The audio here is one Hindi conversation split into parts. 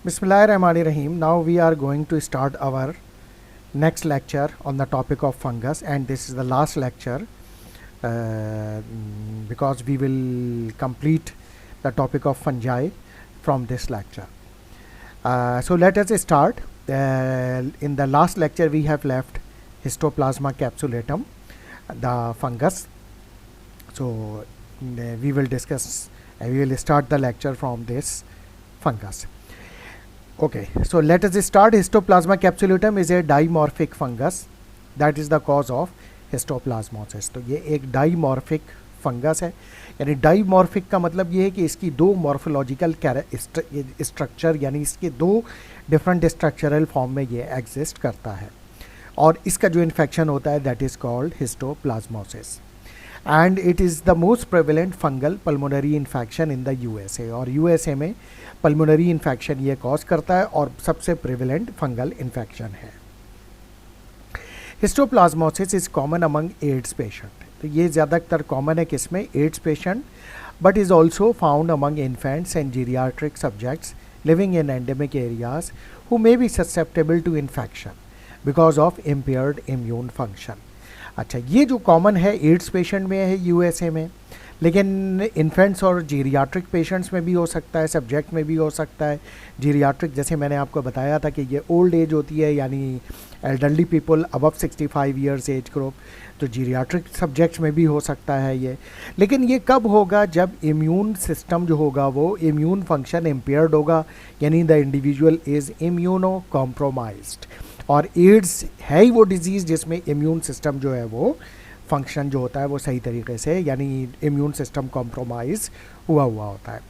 Bismillahirrahmanirrahim. Now we are going to start our next lecture on the topic of fungus, and this is the last lecture because we will complete the topic of fungi from this lecture. So let us start. In the last lecture we have left Histoplasma capsulatum, the fungus. So we will discuss, we will start the lecture from this fungus. Okay, so let us start. Histoplasma capsulatum is a dimorphic fungus that is the cause of histoplasmosis. तो ये एक डाइमॉर्फिक फंगस है, यानी डाइमॉर्फिक का मतलब ये है कि इसकी दो मॉर्फोलॉजिकल स्ट्रक्चर यानी इसके दो डिफरेंट स्ट्रक्चरल फॉर्म में ये एग्जिस्ट करता है, और इसका जो इन्फेक्शन होता है that is called histoplasmosis, and it is the most prevalent fungal pulmonary infection in the USA. और यूएसए में पल्मोनरी इन्फेक्शन ये कॉज करता है और सबसे प्रेवलेंट फंगल इन्फेक्शन है. Histoplasmosis is common among AIDS patient. तो ये ज़्यादातर कॉमन है किसमें? AIDS patient, but is also found among infants and geriatric subjects living in endemic areas who may be susceptible to infection because of impaired immune function. अच्छा, ये जो कॉमन है एड्स पेशेंट में है यूएसए में, लेकिन इन्फेंट्स और जीरियाट्रिक पेशेंट्स में भी हो सकता है, सब्जेक्ट में भी हो सकता है. जीरियाट्रिक जैसे मैंने आपको बताया था कि ये ओल्ड एज होती है, यानी elderly people above 65 years age group, तो जीरियाट्रिक सब्जेक्ट्स में भी हो सकता है ये. लेकिन ये कब होगा? जब इम्यून सिस्टम जो होगा वो इम्यून फंक्शन इम्पेयर्ड होगा, यानी the individual is immuno compromised. और एड्स है ही वो डिजीज़ जिसमें इम्यून सिस्टम जो है वो फंक्शन जो होता है वो सही तरीके से, यानी इम्यून सिस्टम कॉम्प्रोमाइज़ हुआ होता है.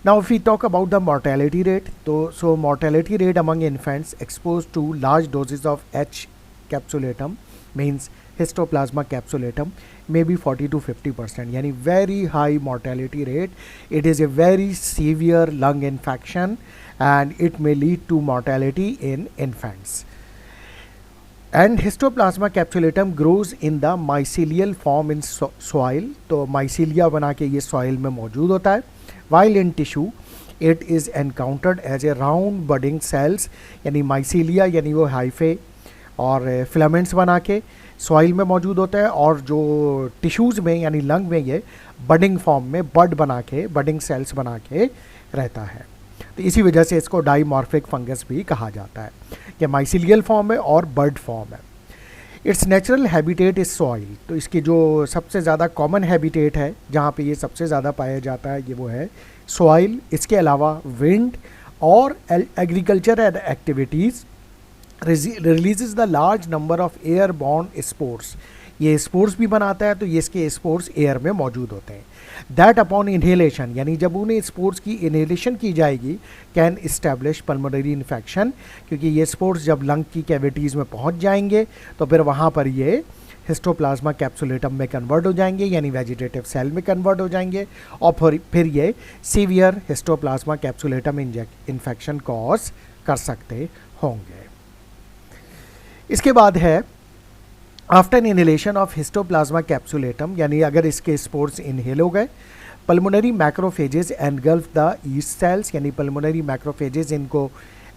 Now if we talk about the mortality rate, तो so mortality rate among infants expose to large doses of H capsulatum means histoplasma capsulatum may be 40 to 50%, यानी very high mortality rate. It is a very severe lung infection and it may lead to mortality in infants. And Histoplasma capsulatum grows in the mycelial form in soil. तो mycelia बना के ये soil में मौजूद होता है. While in tissue it is encountered as a round budding cells, यानी mycelia यानी वो hyphae और filaments बना के soil में मौजूद होता है, और जो tissues में यानी lung में ये budding form में bud बना के budding cells बना के रहता है. तो इसी वजह से इसको डाइमॉर्फिक फंगस भी कहा जाता है कि माइसिलियल फॉर्म है और बर्ड फॉर्म है. It's natural habitat is soil. तो इसकी जो सबसे ज़्यादा कॉमन हैबिटेट है जहाँ पे ये सबसे ज़्यादा पाया जाता है ये वो है सॉइल. इसके अलावा विंड और agriculture and activities releases the large number of air born spores. ये स्पोर्स भी बनाता है, तो ये इसके स्पोर्स एयर में मौजूद होते हैं. दैट अपॉन इन्हेलेशन, यानी जब उन्हें स्पोर्स की इन्हेलेशन की जाएगी, कैन इस्टेब्लिश पल्मोनरी इन्फेक्शन, क्योंकि ये स्पोर्स जब लंग की कैविटीज़ में पहुंच जाएंगे तो फिर वहाँ पर ये हिस्टोप्लाज्मा कैप्सुलेटम में कन्वर्ट हो जाएंगे, यानी वेजिटेटिव सेल में कन्वर्ट हो जाएंगे, और फिर ये severe histoplasma capsulatum infection cause कर सकते होंगे. इसके बाद है after inhalation of histoplasma capsulatum, यानी अगर इसके स्पोर्स इनहेल हो गए, pulmonary macrophages engulf the east sales, यानी पल्मोनरी मैक्रोफेजेस इनको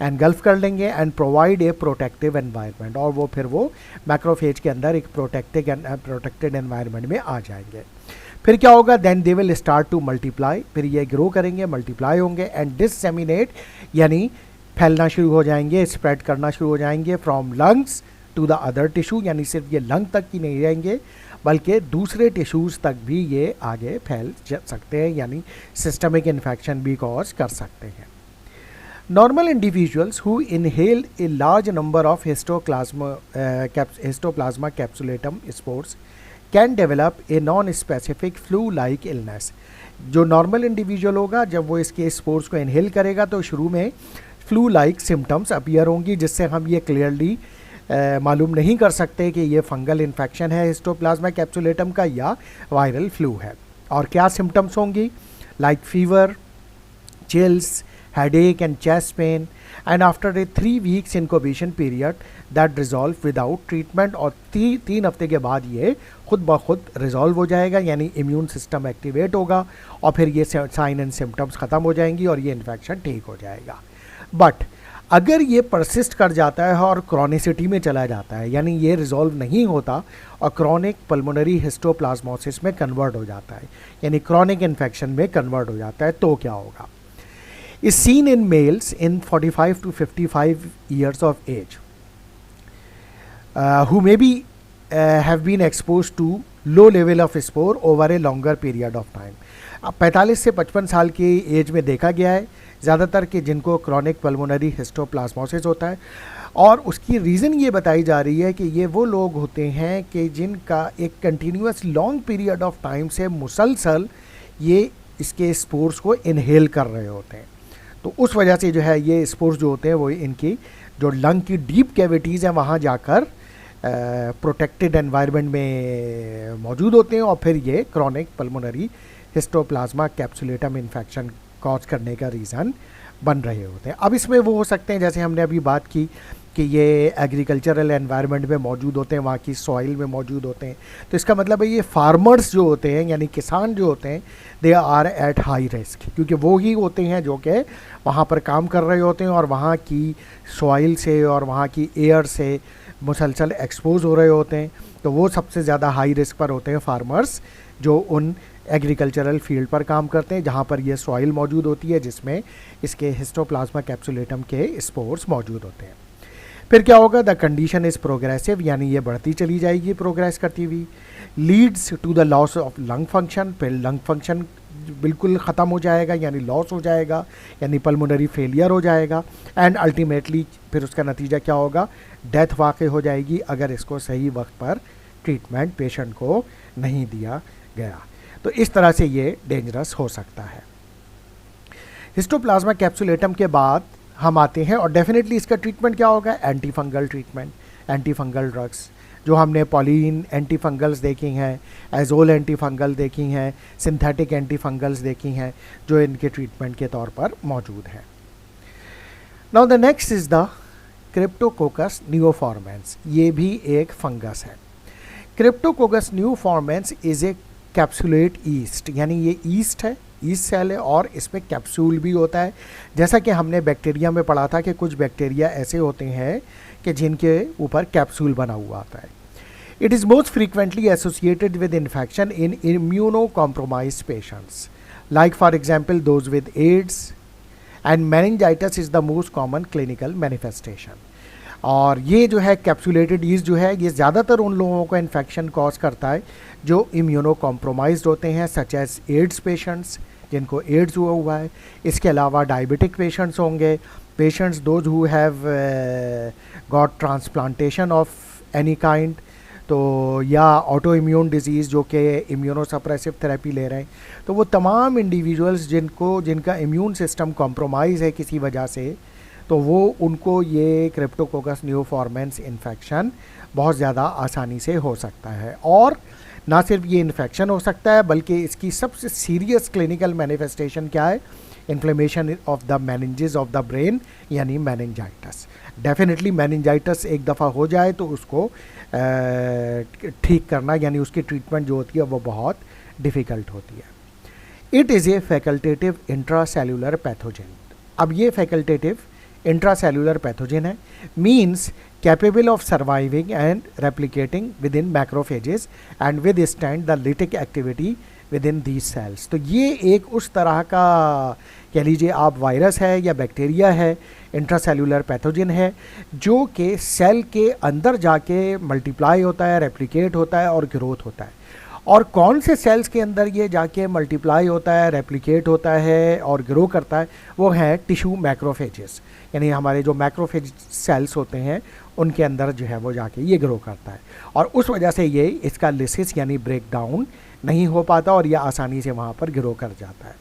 एनगल्फ कर लेंगे and provide a protective environment, और वो फिर वो मैक्रोफेज के अंदर एक प्रोटेक्टेड एनवायरनमेंट में आ जाएंगे. फिर क्या होगा? Then they will start to multiply. फिर ये ग्रो करेंगे, मल्टीप्लाई होंगे एंड डिससेमिनेट, यानी फैलना शुरू हो जाएंगे, स्प्रेड करना शुरू हो जाएंगे from lungs to the other tissue, यानी सिर्फ ये लंग तक ही नहीं रहेंगे बल्कि दूसरे टिश्यूज़ तक भी ये आगे फैल सकते हैं, यानी सिस्टमिक इन्फेक्शन भी कॉज कर सकते हैं. Normal individuals who inhale a large number of histoplasma capsulatum spores can develop a non specific flu like illness. जो नॉर्मल इंडिविजुअल होगा जब वो इसके स्पोर्स को इनहेल करेगा तो शुरू में फ्लू लाइक सिम्टम्स अपीयर होंगी, जिससे हम ये क्लियरली मालूम नहीं कर सकते कि ये फंगल इन्फेक्शन है हिस्टोप्लाज्मा कैप्सुलेटम का या वायरल फ्लू है. और क्या सिम्टम्स होंगी? Like fever, chills, headache and chest pain, and after a 3 weeks incubation period that resolve without treatment, और 3 हफ्ते के बाद ये खुद ब खुद रिजॉल्व हो जाएगा, यानी इम्यून सिस्टम एक्टिवेट होगा और फिर ये साइन एंड सिम्टम्स ख़त्म हो जाएंगी और ये इन्फेक्शन ठीक हो जाएगा. बट अगर ये परसिस्ट कर जाता है और क्रॉनिसिटी में चला जाता है, यानी ये रिजॉल्व नहीं होता और क्रॉनिक पल्मोनरी हिस्टोप्लाज्मोसिस में कन्वर्ट हो जाता है, यानी क्रॉनिक इन्फेक्शन में कन्वर्ट हो जाता है, तो क्या होगा? Is seen in males in 45 to 55 years of age who may be have been exposed to low level of spore over a longer period of time. अब 45 से 55 साल की एज में देखा गया है ज़्यादातर कि जिनको क्रॉनिक पल्मोनरी हिस्टोप्लाज्मोसिस होता है, और उसकी रीज़न ये बताई जा रही है कि ये वो लोग होते हैं कि जिनका एक continuous long period of time से मुसलसल ये इसके स्पोर्स को इनहेल कर रहे होते हैं. तो उस वजह से जो है ये स्पोर्स जो होते हैं वो इनकी जो लंग की डीप कैविटीज़ हैं वहाँ जाकर प्रोटेक्टेड एनवायरनमेंट में मौजूद होते हैं और फिर ये chronic pulmonary histoplasma capsulatum infection cause करने का रीज़न बन रहे होते हैं. अब इसमें वो हो सकते हैं जैसे हमने अभी बात की कि ये एग्रीकल्चरल एनवायरनमेंट में मौजूद होते हैं, वहाँ की सॉइल में मौजूद होते हैं, तो इसका मतलब है ये फार्मर्स जो होते हैं यानी किसान जो होते हैं they are at high risk, क्योंकि वो ही होते हैं जो कि वहाँ पर काम कर रहे होते हैं और वहाँ की सॉइल से और वहाँ की एयर से मुसलसल एक्सपोज हो रहे होते हैं. तो वो सबसे ज़्यादा हाई रिस्क पर होते हैं फार्मर्स जो उन एग्रीकल्चरल फील्ड पर काम करते हैं जहाँ पर ये सॉइल मौजूद होती है जिसमें इसके हिस्टोप्लाज्मा कैप्सुलेटम के स्पोर्स मौजूद होते हैं. फिर क्या होगा? द कंडीशन इज़ प्रोग्रेसिव, यानी ये बढ़ती चली जाएगी प्रोग्रेस करती हुई. Leads to the loss of lung function, फिर लंग फंक्शन बिल्कुल ख़त्म हो जाएगा यानी लॉस हो जाएगा, यानी पल्मोनरी फेलियर हो जाएगा. एंड अल्टीमेटली फिर उसका नतीजा क्या होगा? डेथ वाक़ई हो जाएगी अगर इसको सही वक्त पर ट्रीटमेंट पेशेंट को नहीं दिया गया. तो इस तरह से ये डेंजरस हो सकता है. हिस्टोप्लाज्मा कैप्सुलेटम के बाद हम आते हैं और डेफिनेटली इसका ट्रीटमेंट क्या होगा? Anti fungal treatment, anti fungal drugs जो हमने पॉलीन एंटी फंगल्स देखी हैं, एजोल एंटी फंगल देखी हैं, सिंथेटिक एंटी फंगल्स देखी हैं जो इनके ट्रीटमेंट के तौर पर मौजूद हैं. Now the next is the cryptococcus neoformans. ये भी एक फंगस है. Cryptococcus neoformans is a capsulate yeast, यानी ये ईस्ट है, ईस्ट सेल है और इसमें कैप्सूल भी होता है. जैसा कि हमने बैक्टीरिया में पढ़ा था कि कुछ बैक्टीरिया ऐसे होते हैं कि जिनके ऊपर कैप्सूल बना हुआ आता है. It is most frequently associated with infection in immunocompromised patients like for example those with AIDS, and meningitis is the most common clinical manifestation. और ये जो है कैप्सुलेटेड ईस्ट जो है ये ज़्यादातर उन लोगों को इन्फेक्शन कॉज करता है जो इम्यूनो कॉम्प्रोमाइज्ड होते हैं, सच एज एड्स पेशेंट्स जिनको एड्स हुआ है. इसके अलावा डायबिटिक पेशेंट्स होंगे, patients those who have got transplantation of any kind, तो या ऑटो इम्यून डिजीज़ जो कि इम्यूनोसप्रेसिव थेरेपी ले रहे हैं. तो वो तमाम इंडिविजुअल्स जिनका इम्यून सिस्टम कॉम्प्रोमाइज़ है किसी वजह से, तो वो उनको ये क्रिप्टोकोकस न्यूफॉर्मेंस इन्फेक्शन बहुत ज़्यादा आसानी से हो सकता है. और ना सिर्फ ये इन्फेक्शन हो सकता है बल्कि इसकी सबसे सीरियस क्लिनिकल मैनिफेस्टेशन क्या है? Inflammation of the meninges of the brain, यानी मेनिंजाइटिस. डेफिनेटली मेनिंजाइटिस एक दफ़ा हो जाए तो उसको ठीक करना यानी उसकी ट्रीटमेंट जो होती है वो बहुत डिफ़िकल्ट होती है. It is A facultative intracellular pathogen. अब ये फैकल्टेटिव इंट्रासेल्यूलर पैथोजन है, means capable of surviving and replicating within macrophages and withstand the lytic activity within these cells. तो ये एक उस तरह का कह लीजिए आप वायरस है या बैक्टीरिया है, इंट्रासेल्यूलर पैथोजन है जो कि सेल के अंदर जाके मल्टीप्लाई होता है, रेप्लिकेट होता है और ग्रोथ होता है. और कौन से सेल्स के अंदर ये जाके मल्टीप्लाई होता है, रेप्लिकेट होता है और ग्रो करता है? वो है टिश्यू मैक्रोफेजेस, यानी हमारे जो मैक्रोफेज सेल्स होते हैं उनके अंदर जो है वो जाके ये ग्रो करता है. और उस वजह से ये इसका लिसिस यानी ब्रेक डाउन नहीं हो पाता और ये आसानी से वहाँ पर ग्रो कर जाता है.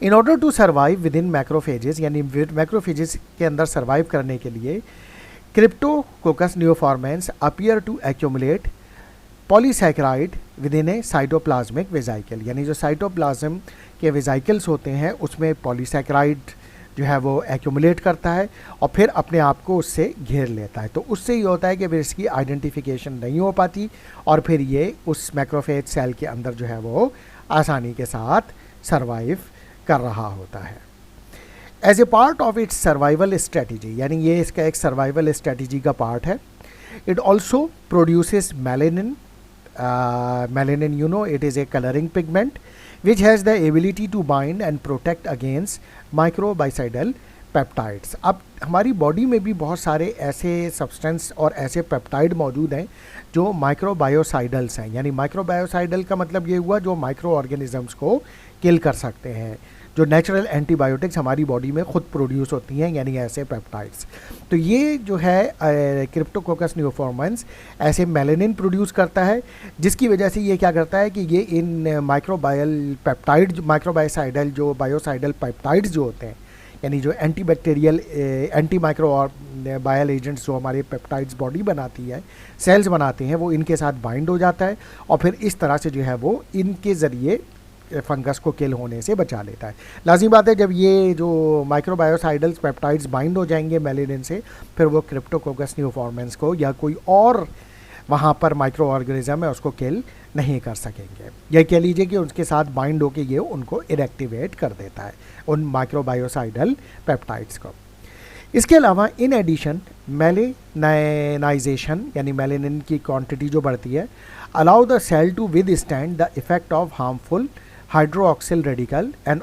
In order to survive within macrophages, यानी मैक्रोफेजेस के अंदर सर्वाइव करने के लिए cryptococcus neoformans appear to accumulate polysaccharide within a cytoplasmic vesicle, यानी जो साइटोप्लाज्म के वेजाइकल्स होते हैं उसमें पॉलीसैकेराइड जो है वो एक्यूमुलेट करता है और फिर अपने आप को उससे घेर लेता है। तो उससे ये होता है कि फिर इसकी आइडेंटिफिकेशन नहीं हो पाती और फिर ये उस मैक्रोफेज सेल के अंदर जो है वो आसानी के साथ सर्वाइव कर रहा होता है। As a part of its survival strategy, यानी ये इसका एक सर्वाइवल स्ट्रेटजी का पार्ट है। It also produces melanin. Melanin, you know, it is a coloring pigment which has the ability to bind and protect against microbicidal peptides. अब हमारी बॉडी में भी बहुत सारे ऐसे सब्सटेंस और ऐसे पेप्टाइड मौजूद हैं जो माइक्रोबायोसाइडल्स हैं, यानी माइक्रोबायोसाइडल का मतलब ये हुआ जो माइक्रो ऑर्गेनिजम्स को किल कर सकते हैं, जो नेचुरल एंटीबायोटिक्स हमारी बॉडी में खुद प्रोड्यूस होती हैं, यानी ऐसे पेप्टाइड्स। तो ये जो है क्रिप्टोकोकस नियोफॉर्मेंस ऐसे मेलेनिन प्रोड्यूस करता है, जिसकी वजह से ये क्या करता है कि ये इन माइक्रोबायल पेप्टाइड, माइक्रोबायोसाइडल जो बायोसाइडल पेप्टाइड्स जो होते हैं, यानी जो एंटी बैक्टीरियल एंटी माइक्रो बायल एजेंट्स जो हमारे पेप्टाइड्स बॉडी बनाती है, सेल्स बनाते हैं, वो इनके साथ बाइंड हो जाता है और फिर इस तरह से जो है वो इनके ज़रिए फंगस को किल होने से बचा लेता है। लाज़मी बात है, जब ये जो माइक्रोबायोसाइडल्स पेप्टाइड्स बाइंड हो जाएंगे मेलेनिन से, फिर वो क्रिप्टोकोकस नियोफॉर्मेंस को या कोई और वहाँ पर माइक्रो ऑर्गेनिज्म है उसको किल नहीं कर सकेंगे। यह कह लीजिए कि उसके साथ बाइंड होकर ये उनको इनएक्टिवेट कर देता है, उन माइक्रोबायोसाइडल पेप्टाइड्स को। इसके अलावा इन एडिशन मेलेनाइजेशन, यानी मेलेनिन की क्वांटिटी जो बढ़ती है, allow the cell to withstand the effect of harmful hydroxyl radical and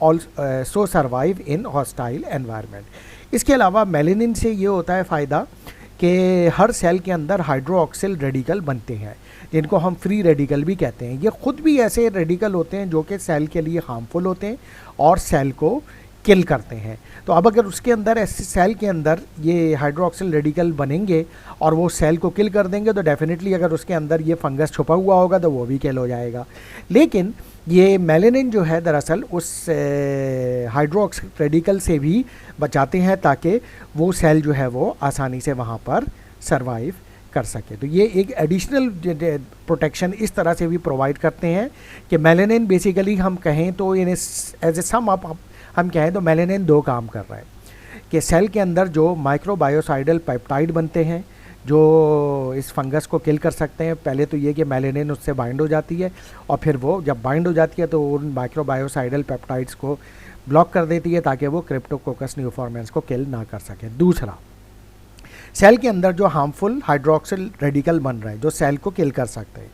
also survive in hostile environment. इसके अलावा मेलेनिन से ये होता है फ़ायदा कि हर सेल के अंदर हाइड्रोक्सिल रेडिकल बनते हैं, जिनको हम फ्री रेडिकल भी कहते हैं। ये ख़ुद भी ऐसे रेडिकल होते हैं जो कि सेल के लिए हार्मफुल होते हैं और सेल को किल करते हैं। तो अब अगर उसके अंदर ऐसे सेल के अंदर ये हाइड्रोक्सिल रेडिकल बनेंगे और वो सेल को किल कर देंगे, तो डेफिनेटली अगर उसके अंदर ये फंगस छुपा हुआ होगा तो वो भी किल हो जाएगा। लेकिन ये मेलेनिन जो है दरअसल उस हाइड्रोक्सिल रेडिकल से भी बचाते हैं ताकि वो सेल जो है वो आसानी से वहाँ पर सर्वाइव कर सके। तो ये एक एडिशनल प्रोटेक्शन इस तरह से भी प्रोवाइड करते हैं कि मेलेनिन बेसिकली हम कहें तो इन एज ए सम अप हम कहें तो मेलेनिन दो काम कर रहा है कि सेल के अंदर जो माइक्रोबायोसाइडल पेप्टाइड बनते हैं जो इस फंगस को किल कर सकते हैं। पहले तो ये कि मेलेनिन उससे बाइंड हो जाती है और फिर वो जब बाइंड हो जाती है तो उन माइक्रोबायोसाइडल पेप्टाइड्स को ब्लॉक कर देती है ताकि वो क्रिप्टोकोकस नियोफॉर्मेंस को किल ना कर सके। दूसरा, सेल के अंदर जो हार्मफुल हाइड्रोक्सिल रेडिकल बन रहे हैं जो सेल को किल कर सकते हैं,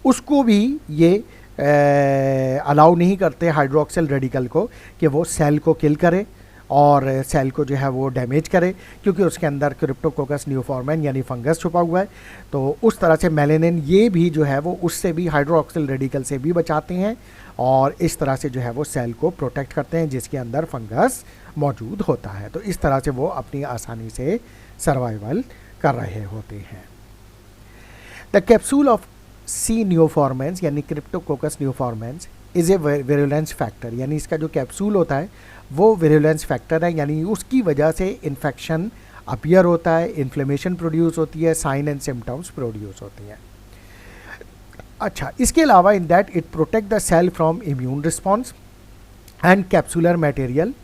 उसको भी ये अलाउ नहीं करते हाइड्रोक्सिल रेडिकल को कि वो सेल को किल करे और सेल को जो है वो डैमेज करे, क्योंकि उसके अंदर क्रिप्टोकोकस नियोफॉर्मेन यानी फंगस छुपा हुआ है। तो उस तरह से मेलेनिन ये भी जो है वो उससे भी हाइड्रोक्सिल रेडिकल से भी बचाते हैं और इस तरह से जो है वो सेल को प्रोटेक्ट करते हैं जिसके अंदर फंगस मौजूद होता है। तो इस तरह से वो अपनी आसानी से सर्वाइवल कर रहे होते हैं। The capsule of C neoformans यानी cryptococcus neoformans is a virulence factor, यानी इसका जो कैप्सूल होता है वो विरुलेंस फैक्टर है, यानी उसकी वजह से इन्फेक्शन अपीयर होता है, इन्फ्लेमेशन प्रोड्यूस होती है, साइन एंड सिम्टम्स प्रोड्यूस होती हैं। अच्छा, इसके अलावा in that it protect the cell from immune response and capsular material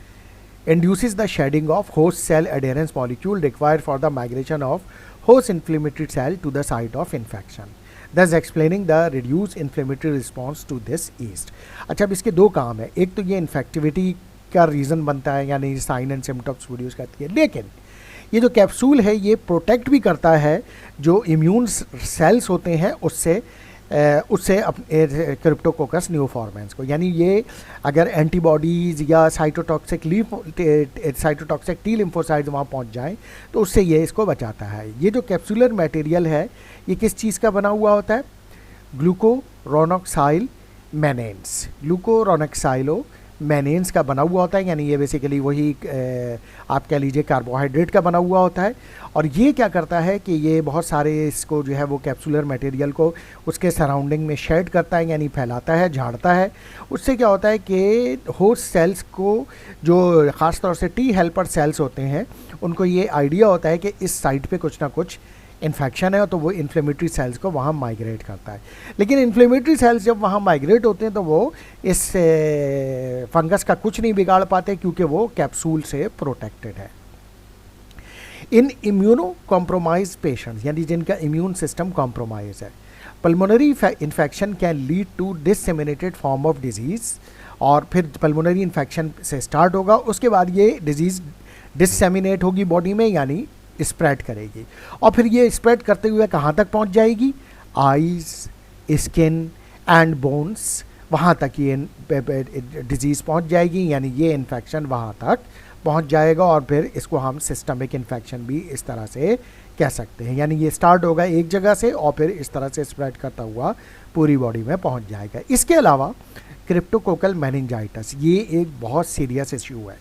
induces the shedding of host cell adherence molecule required for the migration of host inflammatory cell to the site of infection, thus explaining the reduced inflammatory response to this yeast। अच्छा, अब इसके दो काम है, एक तो ये इन्फेक्टिविटी का रीज़न बनता है यानी साइन एंड सिम्टम्स प्रोड्यूस करती है, लेकिन ये जो कैप्सूल है ये प्रोटेक्ट भी करता है जो इम्यून सेल्स होते हैं उससे क्रिप्टोकोकस नियोफॉर्मेंस को। यानी ये अगर एंटीबॉडीज़ या साइटोटॉक्सिक टी लिम्फोसाइड्स वहाँ पहुँच जाएं तो उससे ये इसको बचाता है। ये जो कैप्सूलर मटेरियल है ये किस चीज़ का बना हुआ होता है? ग्लूकोरोनॉक्साइल मैनेंस, ग्लूकोरोनॉक्साइलो मैनेंस का बना हुआ होता है, यानी ये बेसिकली वही आप कह लीजिए कार्बोहाइड्रेट का बना हुआ होता है। और ये क्या करता है कि ये बहुत सारे इसको जो है वो कैप्सूलर मटेरियल को उसके सराउंडिंग में शेड करता है यानी फैलाता है, झाड़ता है। उससे क्या होता है कि होस्ट सेल्स को जो ख़ास तौर से टी हेल्पर सेल्स होते हैं उनको ये आइडिया होता है कि इस साइट पे कुछ ना कुछ इन्फेक्शन है तो वो इन्फ्लेमेटरी सेल्स को वहाँ माइग्रेट करता है। लेकिन इन्फ्लेमेटरी सेल्स जब वहाँ माइग्रेट होते हैं तो वो इस फंगस का कुछ नहीं बिगाड़ पाते क्योंकि वो कैप्सूल से प्रोटेक्टेड है। इन इम्यूनो कॉम्प्रोमाइज पेशेंट्स, यानी जिनका इम्यून सिस्टम कॉम्प्रोमाइज है, pulmonary infection can lead to disseminated form of disease, और फिर पल्मोनरी इन्फेक्शन से स्टार्ट होगा, उसके बाद ये डिजीज़ डिससेमिनेट होगी बॉडी में, यानी स्प्रेड करेगी, और फिर ये स्प्रेड करते हुए कहाँ तक पहुँच जाएगी, आइज़, स्किन एंड बोन्स, वहाँ तक ये डिजीज़ पहुँच जाएगी, यानी ये इन्फेक्शन वहाँ तक पहुँच जाएगा, और फिर इसको हम सिस्टमिक इन्फेक्शन भी इस तरह से कह सकते हैं। यानी ये स्टार्ट होगा एक जगह से और फिर इस तरह से स्प्रेड करता हुआ पूरी बॉडी में पहुँच जाएगा। इसके अलावा क्रिप्टोकोकल मेनिंजाइटिस, ये एक बहुत सीरियस इश्यू है,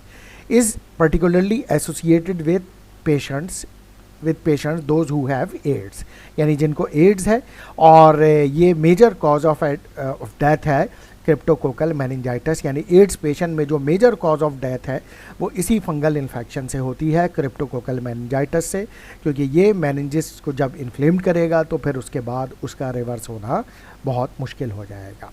is particularly associated with patients those who have AIDS, यानी जिनको एड्स है, और ये मेजर कॉज ऑफ डेथ है क्रिप्टोकोकल मेनिंजाइटिस, यानी एड्स पेशेंट में जो मेजर कॉज ऑफ डेथ है वो इसी फंगल इन्फेक्शन से होती है, क्रिप्टोकोकल मेनिंजाइटिस से, क्योंकि ये मेनिंजिस को जब इन्फ्लेम्ड करेगा तो फिर उसके बाद उसका रिवर्स होना बहुत मुश्किल हो जाएगा।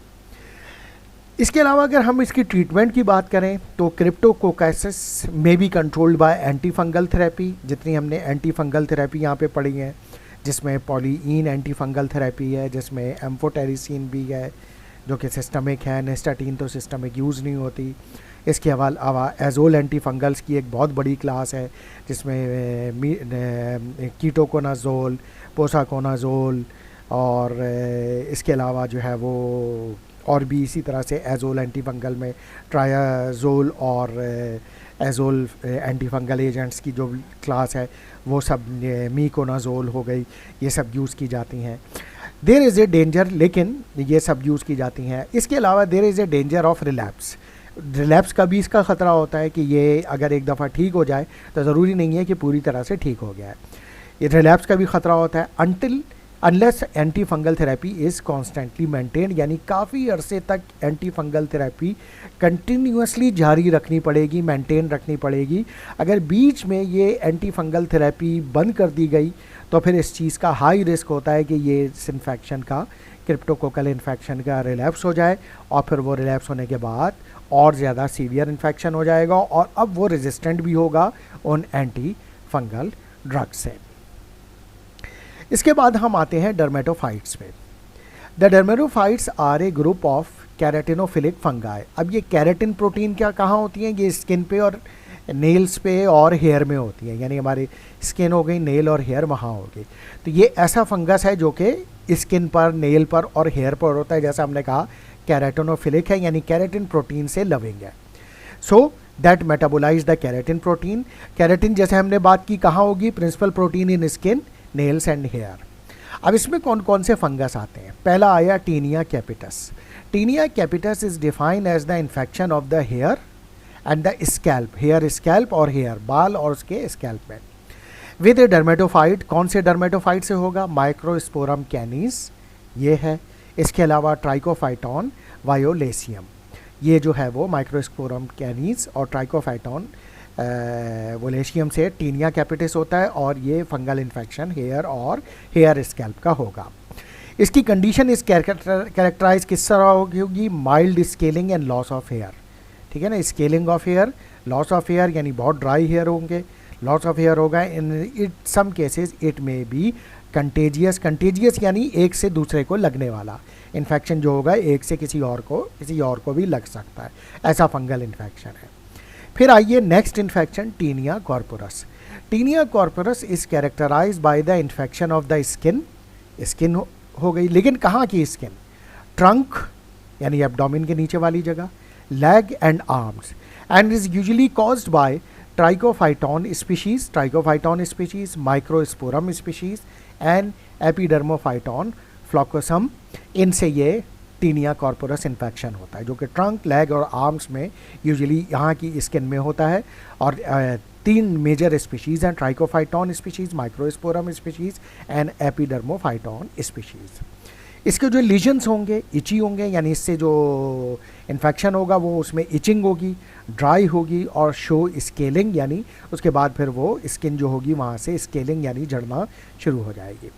इसके अलावा अगर हम इसकी ट्रीटमेंट की बात करें तो क्रिप्टोकोकाइसिस में be controlled by anti fungal therapy, जितनी हमने एंटी फंगल थेरेपी यहाँ पे पढ़ी है, जिसमें पॉलीइन एंटी फंगल थेरेपी है, जिसमें एम्फोटेरिसिन भी है जो कि सिस्टमिक है, नेस्टाटीन तो सिस्टमिक यूज़ नहीं होती। इसके अलावा एजोल एंटी फंगल्स की एक बहुत बड़ी क्लास है जिसमें कीटोकोनाजोल, पोसाकोनाजोल, और इसके अलावा जो है वो और भी इसी तरह से एजोल एंटी फंगल में ट्रायाजोल और एजोल एंटी फंगल एजेंट्स की जो क्लास है वो सब, मीकोनाजोल हो गई, ये सब यूज़ की जाती हैं। देयर इज़ ए डेंजर, लेकिन ये सब यूज़ की जाती हैं। इसके अलावा there is a danger of relapse का भी इसका ख़तरा होता है कि ये अगर एक दफ़ा ठीक हो जाए तो ज़रूरी नहीं है कि पूरी तरह से ठीक हो गया है, ये रिलैप्स का भी ख़तरा होता है। Unless anti fungal therapy is constantly maintained, यानी काफ़ी अरसे तक एंटी फंगल थेरेपी कंटिन्यूसली जारी रखनी पड़ेगी, मेंटेन रखनी पड़ेगी। अगर बीच में ये एंटी फंगल थेरेपी बंद कर दी गई तो फिर इस चीज़ का हाई रिस्क होता है कि ये इस इन्फेक्शन का, क्रिप्टोकोकल इन्फेक्शन का रिलैप्स हो जाए, और फिर वो रिलैप्स होने के बाद और ज़्यादा सीवियर इन्फेक्शन हो जाएगा, और अब वो रेजिस्टेंट भी होगा उन एंटी फंगल ड्रग्स से। इसके बाद हम आते हैं डर्मेटोफाइट्स पे। The dermatophytes are a group of keratinophilic fungi. अब ये कैरेटिन प्रोटीन क्या कहाँ होती हैं, ये स्किन पे और नेल्स पे और हेयर में होती हैं, यानी हमारी स्किन हो गई, नेल और हेयर वहाँ हो गई। तो ये ऐसा फंगस है जो कि स्किन पर, नेल पर और हेयर पर होता है, जैसा हमने कहा कैरेटिनोफिलिक है, यानी कैरेटिन प्रोटीन से लविंग है। So that metabolize the keratin protein. Keratin जैसे हमने बात की कहाँ होगी, principal protein in skin, nails and hair. अब इसमें कौन कौन से फंगस आते हैं, पहला आया tinea capitis. Tinea capitis is defined as the infection of the hair and the scalp, hair scalp और हेयर, बाल और उसके स्कैल्प में, विद ए डर्मेटोफाइट। कौन से डर्मेटोफाइट से होगा, माइक्रोस्पोरम कैनिस ये है। इसके अलावा ट्राइकोफाइटॉन वायोलेसियम, ये जो है वो माइक्रोस्पोरम कैनिस और ट्राइकोफाइटॉन वोलेशियम से टीनिया कैपिटिस होता है, और ये फंगल इन्फेक्शन हेयर और हेयर स्कैल्प का होगा। इसकी कंडीशन इस कैरेक्टराइज किस तरह होगी, mild scaling and loss of hair, ठीक है ना, scaling of hair, loss of hair, यानी बहुत ड्राई हेयर होंगे, लॉस ऑफ हेयर होगा। In it some cases it may be contagious यानी एक से दूसरे को लगने वाला इन्फेक्शन जो होगा, एक से किसी और को भी लग सकता है, ऐसा फंगल इन्फेक्शन है। फिर आइए next infection, tinea corporis. Tinea corporis is characterize by the infection of the skin हो गई, लेकिन कहाँ की स्किन, ट्रंक यानी एब्डोमेन के नीचे वाली जगह, leg and arms, and is usually caused by Trichophyton species, microsporum species and Epidermophyton floccosum. इनसे ये टीनिया कॉर्पोरस इन्फेक्शन होता है, जो कि ट्रंक, लेग और आर्म्स में यूजुअली यहाँ की स्किन में होता है। और 3 मेजर स्पीशीज़ हैं, Trichophyton species, microsporum species and Epidermophyton species. इसके जो लीजन्स होंगे इची होंगे, यानी इससे जो इन्फेक्शन होगा वो उसमें इचिंग होगी, ड्राई होगी और शो स्केलिंग, यानी उसके बाद फिर वो स्किन जो होगी वहाँ से स्केलिंग यानी झड़ना शुरू हो जाएगी।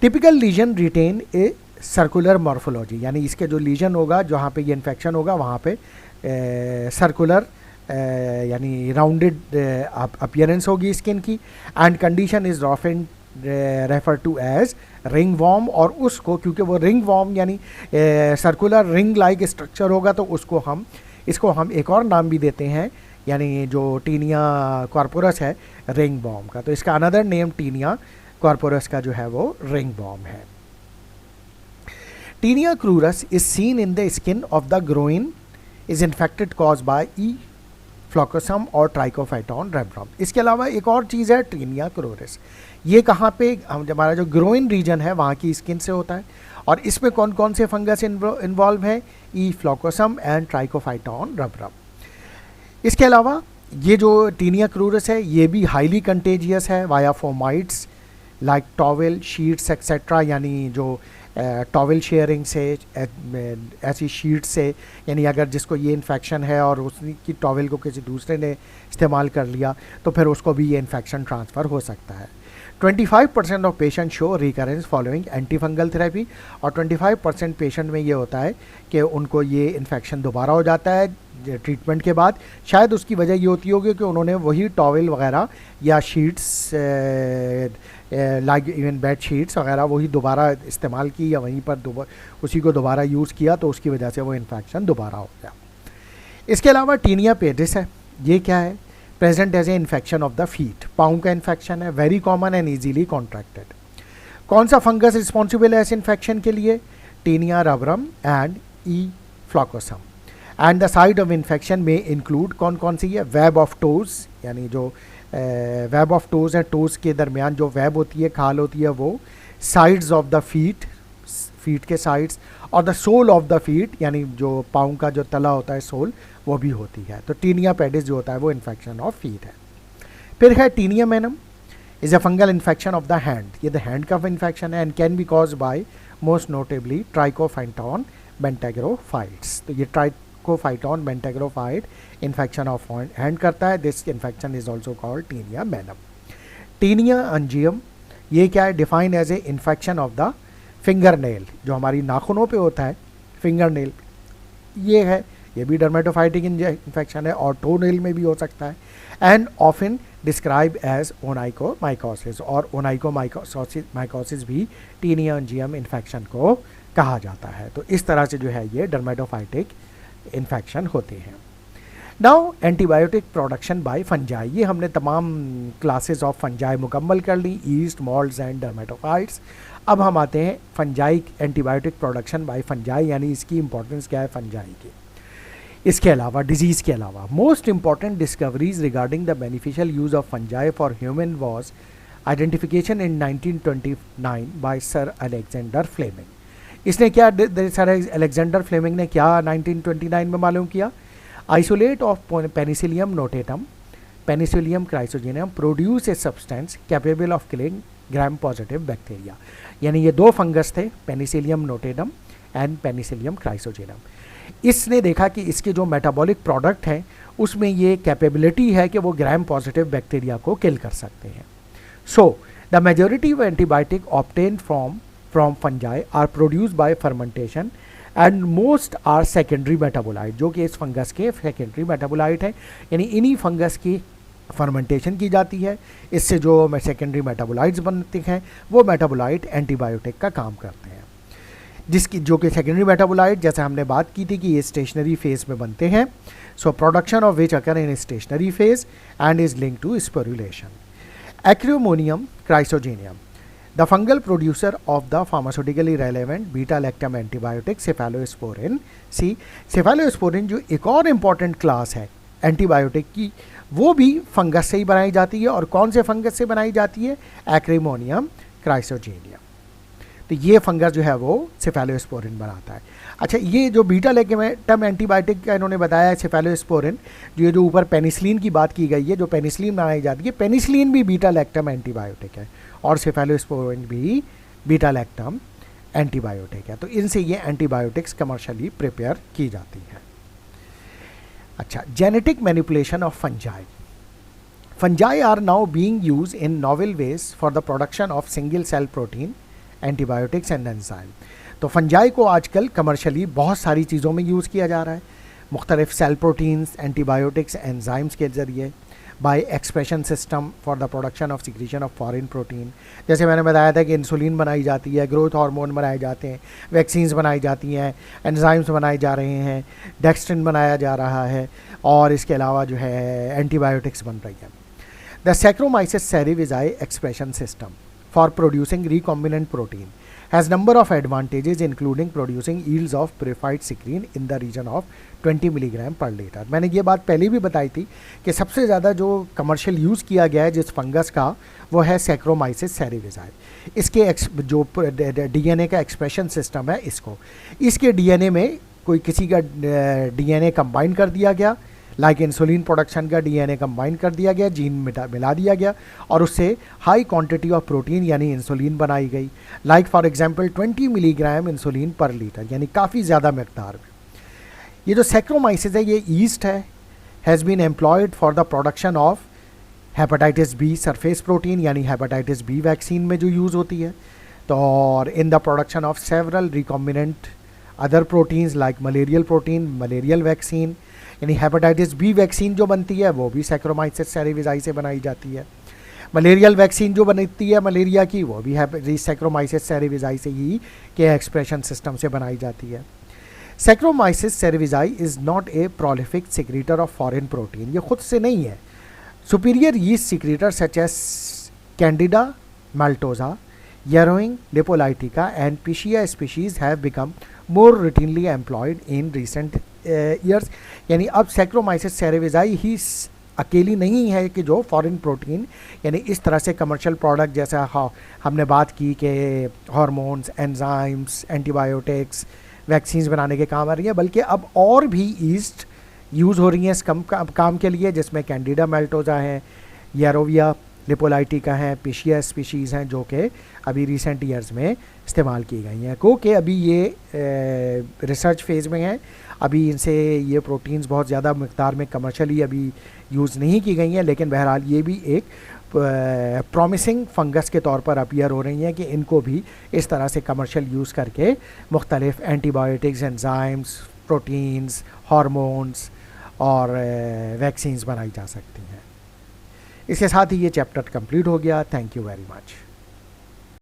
Typical lesion retain a circular morphology, यानी इसके जो लीजन होगा जहाँ पे ये इन्फेक्शन होगा वहाँ पे सर्कुलर यानी राउंडेड अपीयरेंस होगी स्किन की। And condition is often refer to as ringworm, और उसको क्योंकि वो रिंग वॉर्म यानी सर्कुलर रिंग लाइक स्ट्रक्चर होगा तो इसको हम एक और नाम भी देते हैं, यानी जो टीनिया कॉर्पोरस है रिंग वॉर्म का, तो इसका अनदर नेम टीनिया कॉर्पोरस का जो है वो रिंग वॉर्म है। Tinea cruris is seen in the skin of the groin, is infected cause by E floccosum और ट्राइकोफाइटॉन रेब्रम। इसके अलावा एक और चीज़ है टीनिया क्रूरस, ये कहाँ पे हमारा जो ग्रोइन रीजन है वहाँ की स्किन से होता है, और इसमें कौन कौन से फंगस इन्वॉल्व है, ई फ्लोकोसम एंड ट्राइकोफाइटॉन रेब्रम। इसके अलावा ये जो टीनिया क्रूरस है ये भी हाईली कंटेजियस है via fomites like towel sheets etcetera, यानी जो टॉवेल शेयरिंग से ऐसी शीट से, यानी अगर जिसको ये इन्फेक्शन है और उसकी टॉवेल को किसी दूसरे ने इस्तेमाल कर लिया तो फिर उसको भी ये इन्फेक्शन ट्रांसफ़र हो सकता है। 25% of patient show recurrence following antifungal therapy, और 25% पेशेंट में ये होता है कि उनको ये इन्फेक्शन दोबारा हो जाता है ट्रीटमेंट के बाद। शायद उसकी वजह ये होती होगी कि उन्होंने वही टॉवेल वगैरह या sheets like even bed sheets वगैरह वही दोबारा इस्तेमाल की या वहीं पर उसी को दोबारा यूज़ किया, तो उसकी वजह से वो इन्फेक्शन दोबारा हो गया। इसके अलावा टीनिया पेडिस है, ये क्या है, present as a infection of the feet, पाँव का इन्फेक्शन है, very common and easily contracted. कौन सा फंगस रिस्पॉन्सिबल है इस इन्फेक्शन के लिए, tinea rubrum and E floccosum. And the site of infection में इंक्लूड कौन कौन सी है, वेब ऑफ टोज, यानी जो वेब ऑफ टोज है, टोज के दरमियान जो वेब होती है खाल होती है वो, साइड्स ऑफ द फीट के साइड्स, और the sole of the feet यानी जो पाँव का जो तला होता है सोल वो भी होती है। तो टीनिया पेडिस जो होता है वो इन्फेक्शन ऑफ फीट है। फिर है tinea manuum, is a fungal infection of the hand, ये द हैंड का इन्फेक्शन है and can be cause by most notably trichophyton mentagrophytes. तो ये trichophyton mentagrophyte infection of hand करता है, this infection is also called tinea manuum. Tinea unguium, ये क्या है, define as a infection of the finger nail, जो हमारी नाखूनों पे होता है फिंगर नेल, ये है, ये भी डर्मेटोफाइटिक इन्फेक्शन है और टो नेल में भी हो सकता है। एंड ऑफन डिस्क्राइब एज ओनाइकोमाइकोसिस, और ओनाइकोमाइकोसिस भी टीनिया अंजियम इन्फेक्शन को कहा जाता है। तो इस तरह से जो है ये डर्मेटोफाइटिक इन्फेक्शन होते हैं। Now antibiotic production by fungi, ये हमने तमाम क्लासेस ऑफ फंजाई मुकम्मल कर ली, ईस्ट मोल्ड्स एंड डर्मेटोफाइट्स। अब हम आते हैं fungi antibiotic production by fungi, यानी इसकी इंपॉर्टेंस क्या है फंजाई की। इसके अलावा डिजीज़ के अलावा most important discoveries regarding the beneficial use of fungi for human was identification in 1929 by sir Alexander Fleming. इसने क्या, सर अलेक्जेंडर फ्लेमिंग ने क्या 1929 में मालूम किया, isolate of penicillium notatum, penicillium chrysogenum produce a substance capable of killing gram positive bacteria. यानी ये दो फंगस थे, penicillium notatum and penicillium chrysogenum. इसने देखा कि इसके जो मेटाबॉलिक प्रोडक्ट हैं उसमें ये कैपेबिलिटी है कि वो ग्राम पॉजिटिव बैक्टीरिया को किल कर सकते हैं। So the majority of antibiotic obtained from fungi are produced by fermentation and most are secondary metabolite, जो कि इस फंगस के सेकेंडरी मेटाबोलाइट हैं, यानी इन्हीं फंगस की फर्मेंटेशन की जाती है, इससे जो सेकेंडरी मेटाबोलाइट्स बनते हैं वो मेटाबोलाइट एंटीबायोटिक का काम करते हैं, जिसकी जो कि सेकेंडरी मेटाबोलाइट जैसे हमने बात की थी कि ये स्टेशनरी फेज में बनते हैं। So production of which occur in stationary phase and is link to sporulation. Acremonium chrysogenum, the fungal producer of the pharmaceutically relevant beta lactam antibiotic cephalosporin. C cephalosporin जो एक और इम्पॉर्टेंट क्लास है एंटीबायोटिक की, वो भी फंगस से ही बनाई जाती है, और कौन से फंगस से बनाई जाती है, एक्रीमोनियम क्राइसोजेनियम। तो ये फंगस जो है वो सेफेलोस्पोरिन बनाता है। अच्छा, ये जो बीटा लैक्टम एंटीबायोटिक का इन्होंने बताया सेफेलोस्पोरिन, जो ऊपर पेनिसिलिन की बात की गई है, जो पेनिसिलिन बनाई जाती है, पेनिसिलिन भी बीटा लैक्टम एंटीबायोटिक है और सेफेलोस्पोरिन भी बीटा लैक्टम एंटीबायोटिक है। तो इनसे ये एंटीबायोटिक्स कमर्शियली प्रिपेयर की जाती हैं। अच्छा, genetic manipulation of fungi. Fungi are now being used in novel ways for the production of single cell protein, antibiotics and enzyme. तो फंजाई को आजकल कमर्शियली बहुत सारी चीज़ों में यूज़ किया जा रहा है, मुख्तलिफ सेल प्रोटीन्स, एंटीबायोटिक्स, एंजाइम्स के ज़रिए, by expression system for the production of secretion of foreign protein. जैसे मैंने बताया था कि इंसुलिन बनाई जाती है, ग्रोथ हार्मोन बनाए जाते हैं, वैक्सीन्स बनाई जाती हैं, एंजाइम्स बनाए जा रहे हैं, डेक्स्ट्रिन बनाया जा रहा है, और इसके अलावा जो है एंटीबायोटिक्स बन रही है। The saccharomyces cerevisiae expression system for producing recombinant protein has number of advantages including producing yields of purified secrete in the region of 20 milligram पर लीटर। मैंने ये बात पहले भी बताई थी कि सबसे ज़्यादा जो कमर्शियल यूज़ किया गया है जिस फंगस का, वो है सैक्रोमाइसिस सेरेविज़ाई। इसके जो डीएनए का एक्सप्रेशन सिस्टम है, इसके डीएनए में कोई किसी का डीएनए कंबाइन कर दिया गया, लाइक इंसुलिन प्रोडक्शन का डीएनए कंबाइन कर दिया गया, जीन मिला दिया गया, और उससे हाई क्वांटिटी ऑफ प्रोटीन यानी इंसुलिन बनाई गई, like for example 20 milligram insulin पर लीटर, यानी काफ़ी ज़्यादा मकदार में। ये जो सैक्रोमाइसिस है, ये ईस्ट है, has been employed for the production of hepatitis B surface protein, यानी हेपेटाइटिस बी वैक्सीन में जो यूज़ होती है। तो और in the production of several recombinant other proteins like malarial protein, malarial vaccine, यानी हेपेटाइटिस बी वैक्सीन जो बनती है वो भी सैक्रोमाइसिस सेरेविज़ाई से बनाई जाती है। मलेरियल वैक्सीन जो बनती है मलेरिया की, वो भी सैक्रोमाइसिस सेरेविज़ाई से ही के एक्सप्रेशन सिस्टम से बनाई जाती है। Saccharomyces cerevisiae is not a prolific secreter of foreign protein, ये खुद से नहीं है। Superior yeast secreter such as candida maltosa, येरोइंग lipolytica and pichia species have become more routinely employed in recent years. यानी अब सैक्रोमाइसिस सेरेविज़ाई ही अकेली नहीं है कि जो फॉरेन प्रोटीन यानी इस तरह से कमर्शियल प्रोडक्ट, जैसा हमने बात की कि हार्मोन्स, एंजाइम्स, एंटीबायोटिक्स, वैक्सीन्स बनाने के काम आ रही है, बल्कि अब और भी ईस्ट यूज़ हो रही हैं इस काम के लिए, जिसमें कैंडिडा मेल्टोजा है, येरोविया लिपोलाइटिका हैं, पिशिया स्पीशीज़ हैं, जो कि अभी रिसेंट ईयर्स में इस्तेमाल की गई हैं, क्योंकि अभी ये रिसर्च फेज़ में हैं। अभी इनसे ये प्रोटीन्स बहुत ज़्यादा मकदार में कमर्शियली अभी यूज़ नहीं की गई हैं, लेकिन बहरहाल ये भी एक प्रॉमिसिंग फंगस के तौर पर अपीयर हो रही हैं कि इनको भी इस तरह से कमर्शियल यूज़ करके मुख्तलिफ एंटीबायोटिक्स, एंजाइम्स, प्रोटीन्स, हार्मोन्स और वैक्सीन्स बनाई जा सकती हैं। इसके साथ ही ये चैप्टर कंप्लीट हो गया। Thank you very much.